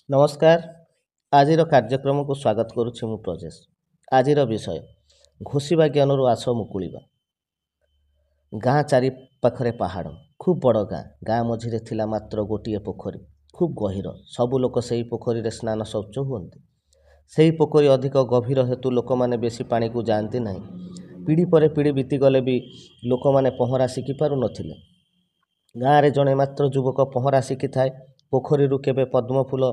नमस्कार। आज कार्यक्रम को स्वागत करुच्ची मु प्रजेश। आज विषय घोषिबा ज्ञान आस मुकुलिबा। गाँ चारि पाखरे पहाड़, खूब बड़ गाँ। गाँ मझिरे थिला मात्र गोटे पोखरी, खूब गहीर। सबु लोक सेही पोखरी रे स्नान शौच हुअन्ति। सेही पोखरी अधिक गभीर हेतु लोक माने बेसी पानी को जाती नहीं। पीढ़ी पर पीढ़ी बीती गले भी लोक माने पहरा शिखि पारु नथिले। गाँ रे जणे मात्र युवक पहरा शिखि थाए। पोखरी केबे पद्म फूल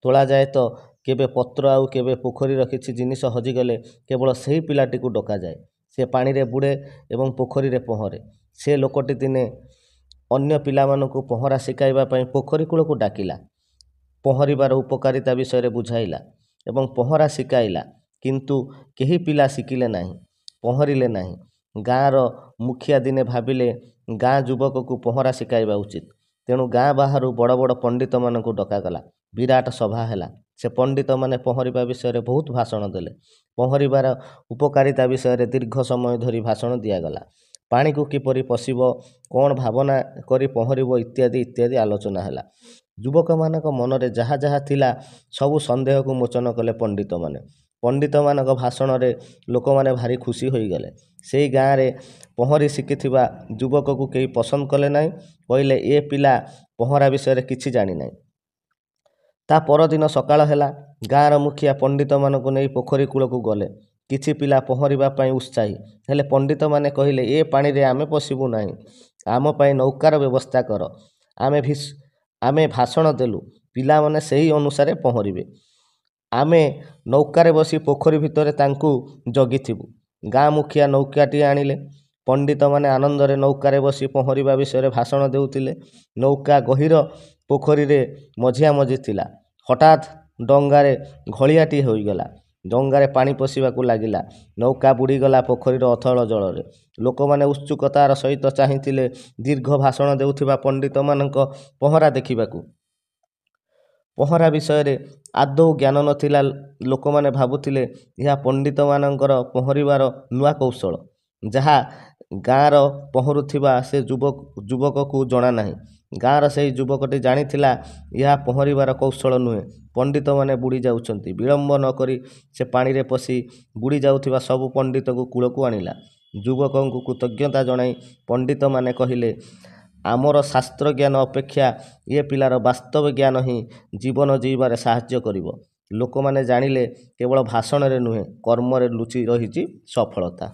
तोला जाए तो केबे पत्र आउ केबे पोखरीर किछि जिनिस हजिगले केवल सही पिलाटी को डका जाए। से पानी रे बुड़े एवं पोखरी रे पहरे। से लोकटी दिने अन्य पिलामानंकु पहरा शिखाइबा पई पोखरी कूल को डाकिला। पहरिबार उपकारिता विषय बुझाइला एवं पहरा शिखाइला, किंतु केही पिला शिखिले नाही, पहरिले नाही। गाँर मुखिया दिने भाविले गाँ युवक को पहरा शिखाइबा उचित। तेणु गाँ बाहर बड़ बड़ पंडित मानक डकागला। विराट सभा हैला। से पंडित माने पहरिबा विषय बहुत भाषण देले। पहरिबार उपकारिता विषय दीर्घ समय धरी भाषण दियागला। पानी को किपरि पशिबो, कौन भावना करी पहरिबो इत्यादि इत्यादि आलोचना हैला। युवक मानक मनरे जहाँ जहाँ थिला सबु संदेह को मोचन कले पंडित माने। पंडित मानक भाषण रे लोक माने भारी खुशी होई गले। सेही गाँ रे पहरी शिखिथिबा युवक को केही पसंद कले नाही। कहले ए पिला पहरा विषय किछि जानि नाही। ता परदिन सकाळ हैला। गाँर मुखिया पंडित मानक नहीं पोखरी कूल को गले। किछि पिला पहरिबा पई उत्साही हेले पंडित माने कहिले ए पानी रे आमे पशिबु नाही, आम पई नौकार व्यवस्था कर। आमे भाषण देलु, पिला माने सही अनुसार पहरिबे। आमे नौकारे बसी पोखरी भितरे तांकु जगिथिबु। गाँ मुखिया नौकाटी आनिले। पंडित माने आनंद रे नौकारे बसी पहरिबा विषय भाषण देउतिले। नौका गहीर पोखरी रे मझिया मझी थिला। हठात डंगारे घलियाटी होईगला। डंगारे पानी पशिबाकू लागिला। नौका बुड़ीगला पोखरीर अथल जल। लोक माने उत्सुकतार सहित चाहिथिले दीर्घ भाषण देउथिबा पंडित मानक पहरा देखिबाकू। पहरा विषय रे आदौ ज्ञान नथिला। लोक माने भाबुथिले यह पंडित मानकर पहरिबार नुआ कौशल, जहा गाँर पहरुथिबा से युवक को जणा नाही। गाँर से युवकटी जानिथिला यह पहरिबार कौशल नुहे। पंडित माने बुड़ी जाउछंती। विलंब न करी से पानी रे पसी बुड़ी जाउथिबा सब पंडित को कूल को आनिला। युवक को कृतज्ञता जणाई पंडित माने कहिले आमर शास्त्र ज्ञान अपेक्षा ये पिलार वास्तव ज्ञान ही जीवन जीवार साहाय्य करिवो। लोक माने जानिले केवल भाषण रे नुहे, कर्म रे लुचि रहिछि सफलता।